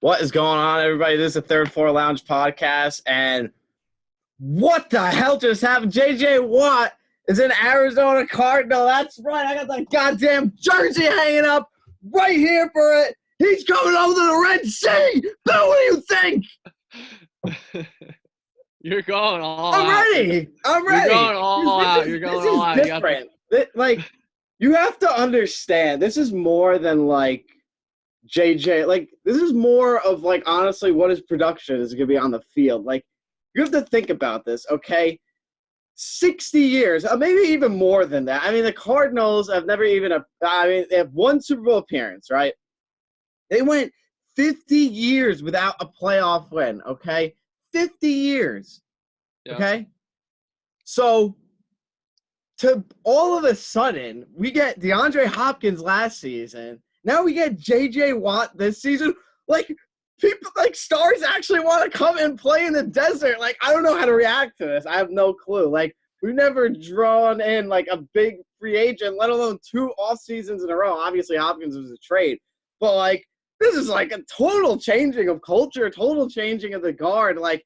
What is going on, everybody? This is the Third Floor Lounge podcast, and what the hell just happened? J.J. Watt is an Arizona Cardinal. That's right. I got that goddamn jersey hanging up right here for it. He's coming over to the Red Sea. Bill, what do you think? You're going all I'm out. ready. I'm ready. You're going all out. You're going all out. This is different. You have to understand, this is more than, JJ. This is more of, honestly, what his production is going to be on the field. You have to think about this, okay? 60 years, maybe even more than that. I mean, the Cardinals have never even they have one Super Bowl appearance, right? They went 50 years without a playoff win, okay? 50 years, okay? So, to all of a sudden, we get DeAndre Hopkins last season. Now we get J.J. Watt this season. People, stars actually want to come and play in the desert. I don't know how to react to this. I have no clue. We've never drawn in, a big free agent, let alone 2 off seasons in a row. Obviously, Hopkins was a trade. But, this is, a total changing of culture, total changing of the guard. I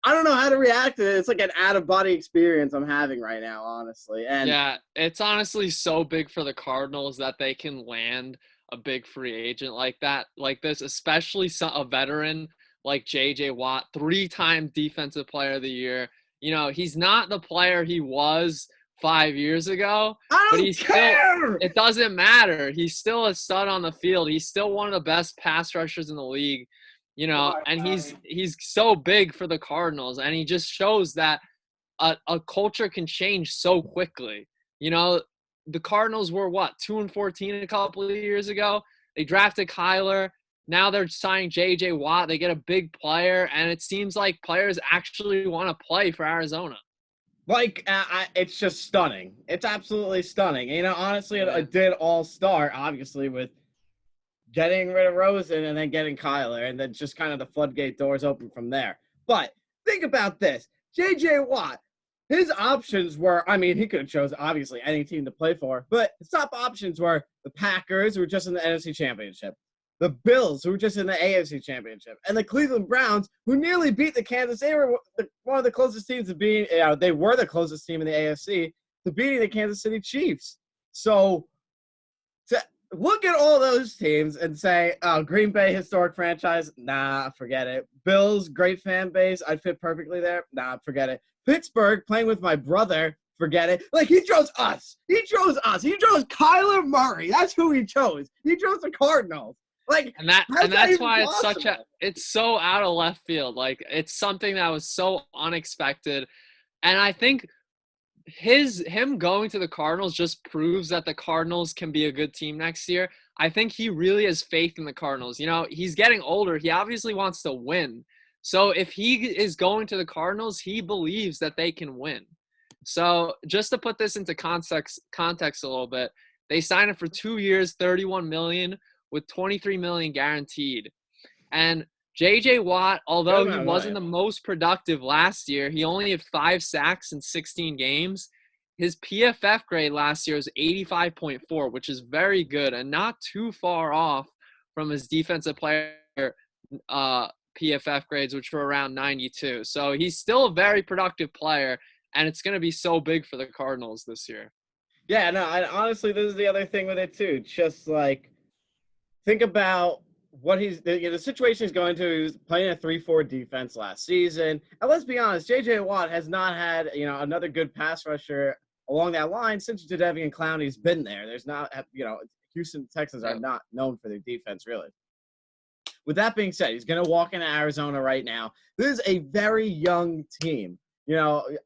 don't know how to react to it. It's an out-of-body experience I'm having right now, honestly. And yeah, it's honestly so big for the Cardinals that they can land a big free agent like this, especially a veteran like J.J. Watt, 3-time Defensive Player of the Year. You know, he's not the player he was 5 years ago, but he's still, it doesn't matter. He's still a stud on the field. He's still one of the best pass rushers in the league, you know, and he's so big for the Cardinals, and he just shows that a culture can change so quickly. You know, the Cardinals were 2-14 a couple of years ago. They drafted Kyler. Now they're signing J.J. Watt. They get a big player, and it seems like players actually want to play for Arizona. It's just stunning. It's absolutely stunning. You know, honestly, it did all start, obviously, with getting rid of Rosen and then getting Kyler, and then just kind of the floodgate doors open from there. But think about this. J.J. Watt, his options were, he could have chosen, obviously, any team to play for, but his top options were the Packers, who were just in the NFC Championship, the Bills, who were just in the AFC Championship, and the Cleveland Browns, who nearly beat the Kansas. They were one of the closest teams to being, they were the closest team in the AFC to beating the Kansas City Chiefs. So to look at all those teams and say, Green Bay, historic franchise, nah, forget it. Bills, great fan base, I'd fit perfectly there, nah, forget it. Pittsburgh, playing with my brother, forget it. He chose us. He chose us. He chose Kyler Murray. That's who he chose. He chose the Cardinals. And that's why it's so out of left field. It's something that was so unexpected. And I think him going to the Cardinals just proves that the Cardinals can be a good team next year. I think he really has faith in the Cardinals. You know, he's getting older. He obviously wants to win. So if he is going to the Cardinals, he believes that they can win. So just to put this into context a little bit, they signed him for 2 years, $31 million, with $23 million guaranteed. And J.J. Watt, although he wasn't the most productive last year, he only had 5 sacks in 16 games. His PFF grade last year was 85.4, which is very good and not too far off from his defensive player PFF grades, which were around 92. So he's still a very productive player, and it's going to be so big for the Cardinals this year. Yeah, no, honestly, this is the other thing with it, too. Just, think about what the situation he's going to. He was playing a 3-4 defense last season. And let's be honest, J.J. Watt has not had, another good pass rusher along that line since Jadeveon Clowney's been there. There's not, Houston Texans are not known for their defense, really. With that being said, he's going to walk into Arizona right now. This is a very young team.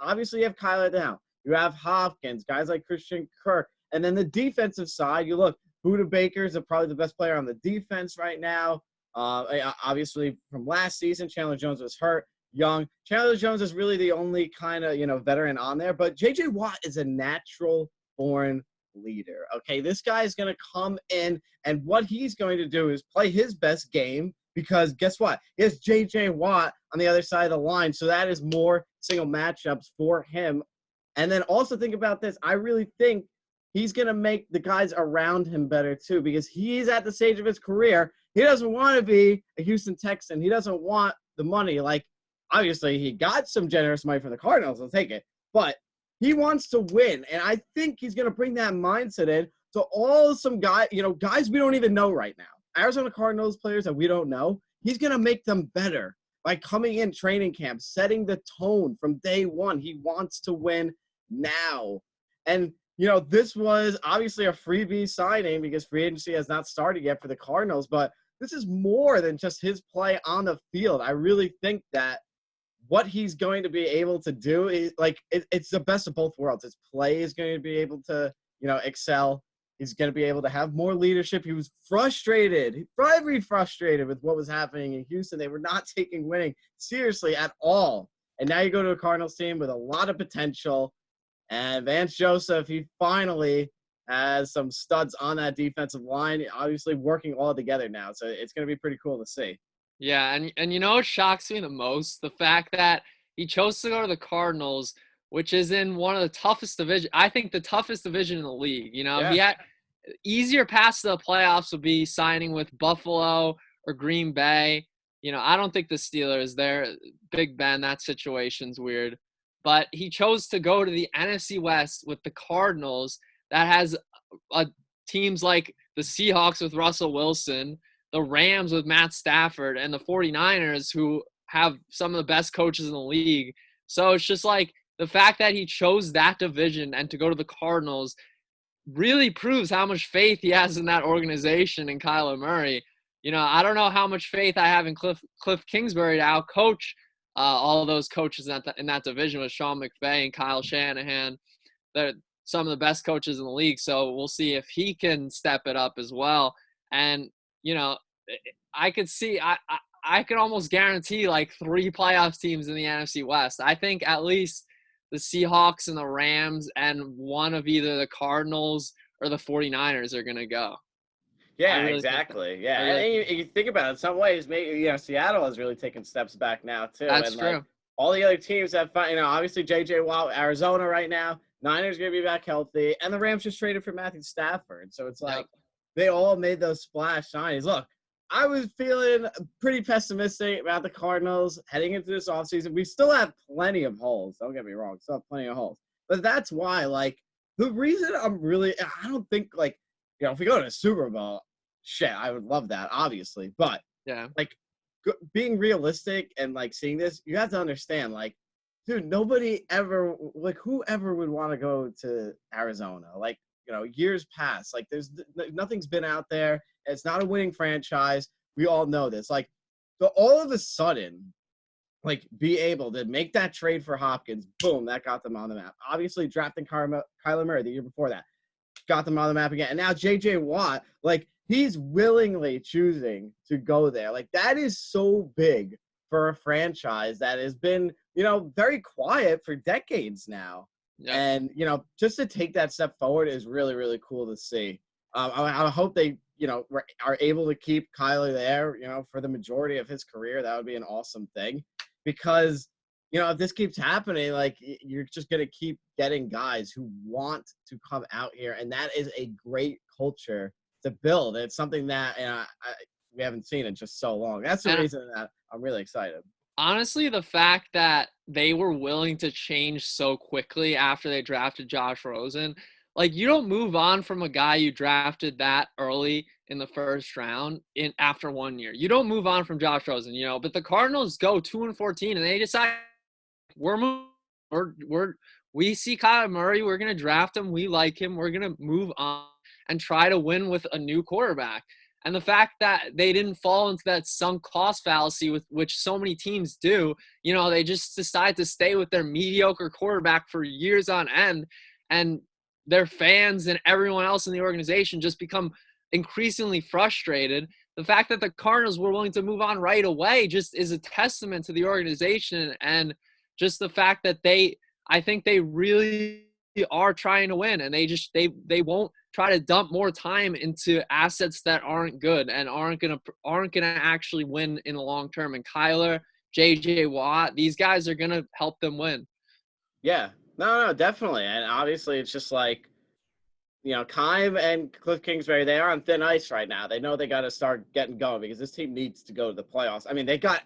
Obviously you have Kyler now. You have Hopkins, guys like Christian Kirk. And then the defensive side, you look, Budda Baker's probably the best player on the defense right now. Obviously, from last season, Chandler Jones was hurt, young. Chandler Jones is really the only kind of, veteran on there. But J.J. Watt is a natural-born leader, okay? This guy is going to come in, and what he's going to do is play his best game because guess what? He has J.J. Watt on the other side of the line, so that is more single matchups for him. And then also think about this. I really think he's going to make the guys around him better too because he's at the stage of his career. he doesn't want to be a Houston Texan. He doesn't want the money. Like, obviously, he got some generous money from the Cardinals. I'll take it. But he wants to win. And I think he's going to bring that mindset in to some guys, guys we don't even know right now. Arizona Cardinals players that we don't know. He's going to make them better by coming in training camp, setting the tone from day one. He wants to win now. And, this was obviously a freebie signing because free agency has not started yet for the Cardinals, but this is more than just his play on the field. I really think that what he's going to be able to do is it's the best of both worlds. His play is going to be able to, excel. He's going to be able to have more leadership. He was frustrated, very frustrated with what was happening in Houston. They were not taking winning seriously at all. And now you go to a Cardinals team with a lot of potential. And Vance Joseph, he finally has some studs on that defensive line, obviously working all together now. So it's going to be pretty cool to see. Yeah, and what shocks me the most? The fact that he chose to go to the Cardinals, which is in one of the toughest division. I think the toughest division in the league. Yeah. He had easier paths to the playoffs would be signing with Buffalo or Green Bay. I don't think the Steelers, they're Big Ben, that situation's weird. But he chose to go to the NFC West with the Cardinals that has teams like the Seahawks with Russell Wilson, the Rams with Matt Stafford, and the 49ers who have some of the best coaches in the league. So it's just like the fact that he chose that division and to go to the Cardinals really proves how much faith he has in that organization and Kyler Murray. I don't know how much faith I have in Cliff Kingsbury to outcoach all of those coaches in that division with Sean McVay and Kyle Shanahan. They're some of the best coaches in the league. So we'll see if he can step it up as well. And, I could see I could almost guarantee like 3 playoff teams in the NFC West. I think at least the Seahawks and the Rams and one of either the Cardinals or the 49ers are going to go. Yeah, exactly. Yeah. And you think about it, in some ways, maybe, Seattle has really taken steps back now, too. That's true. Like, all the other teams have, obviously J.J. Watt, Arizona right now, Niners going to be back healthy, and the Rams just traded for Matthew Stafford. So it's like they all made those splash signings. Look, I was feeling pretty pessimistic about the Cardinals heading into this offseason. We still have plenty of holes. Don't get me wrong. Still have plenty of holes. But that's why, the reason I don't think, if we go to the Super Bowl, shit, I would love that, obviously. But, being realistic and, seeing this, you have to understand, dude, nobody ever, whoever would want to go to Arizona? Years past. Nothing's been out there. It's not a winning franchise. We all know this. So all of a sudden, be able to make that trade for Hopkins, boom, that got them on the map. Obviously, drafting Kyler Murray the year before that got them on the map again. And now J.J. Watt, he's willingly choosing to go there. That is so big for a franchise that has been, very quiet for decades now. Yep. And, just to take that step forward is really, really cool to see. I hope they, are able to keep Kyler there, for the majority of his career. That would be an awesome thing because, if this keeps happening, you're just going to keep getting guys who want to come out here. And that is a great culture to build. It's something that we haven't seen in just so long. That's the reason that I'm really excited. Honestly, the fact that they were willing to change so quickly after they drafted Josh Rosen, you don't move on from a guy you drafted that early in the first round after 1 year. You don't move on from Josh Rosen, but the Cardinals go 2-14 and they decide we see Kyler Murray, we're going to draft him, we like him, we're going to move on and try to win with a new quarterback. And the fact that they didn't fall into that sunk cost fallacy with which so many teams do, they just decide to stay with their mediocre quarterback for years on end, and their fans and everyone else in the organization just become increasingly frustrated. The fact that the Cardinals were willing to move on right away just is a testament to the organization and just the fact that I think they really are trying to win, and they won't try to dump more time into assets that aren't good and aren't gonna actually win in the long term. And Kyler, J.J. Watt, these guys are gonna help them win. Yeah, no, definitely. And obviously, it's just Keim and Cliff Kingsbury, they are on thin ice right now. They know they got to start getting going because this team needs to go to the playoffs. I mean, they got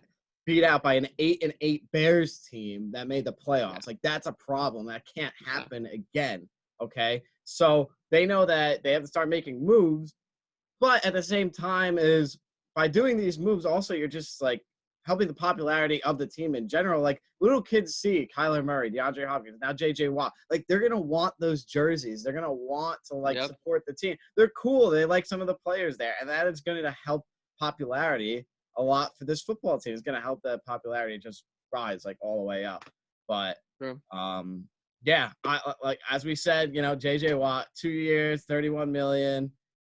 beat out by an 8-8 Bears team that made the playoffs. Like, that's a problem. That can't happen again. Okay. So they know that they have to start making moves, but at the same time is by doing these moves, also you're just like helping the popularity of the team in general. Like little kids see Kyler Murray, DeAndre Hopkins, now JJ Watt. Like they're gonna want those jerseys. They're gonna want to support the team. They're cool. They like some of the players there, and that is going to help popularity a lot for this football team. It's gonna help that popularity just rise like all the way up. But yeah, like as we said, JJ Watt, 2 years, 31 million.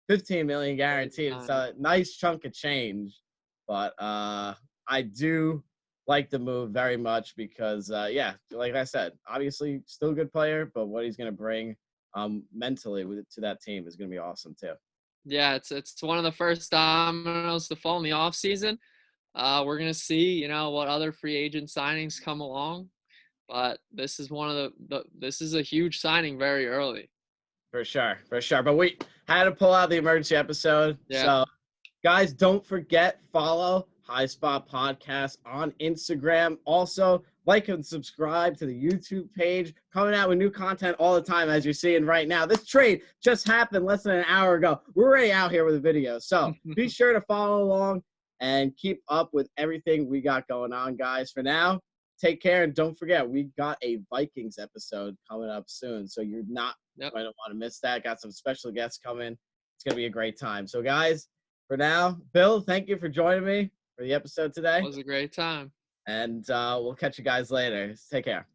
15 million guaranteed. It's a nice chunk of change, but I do like the move very much because, like I said, obviously still a good player, but what he's going to bring mentally to that team is going to be awesome too. Yeah, it's one of the first dominoes to fall in the offseason. We're going to see, what other free agent signings come along, but this is one of this is a huge signing very early. For sure. But we had to pull out the emergency episode. Yeah. So, guys, don't forget, follow High Spot Podcast on Instagram. Also, like and subscribe to the YouTube page. Coming out with new content all the time, as you're seeing right now. This trade just happened less than an hour ago. We're already out here with a video. So, be sure to follow along and keep up with everything we got going on, guys. For now, take care, and don't forget, we got a Vikings episode coming up soon, so you're not going to want to miss that. Got some special guests coming. It's going to be a great time. So, guys, for now, Bill, thank you for joining me for the episode today. It was a great time. And we'll catch you guys later. Take care.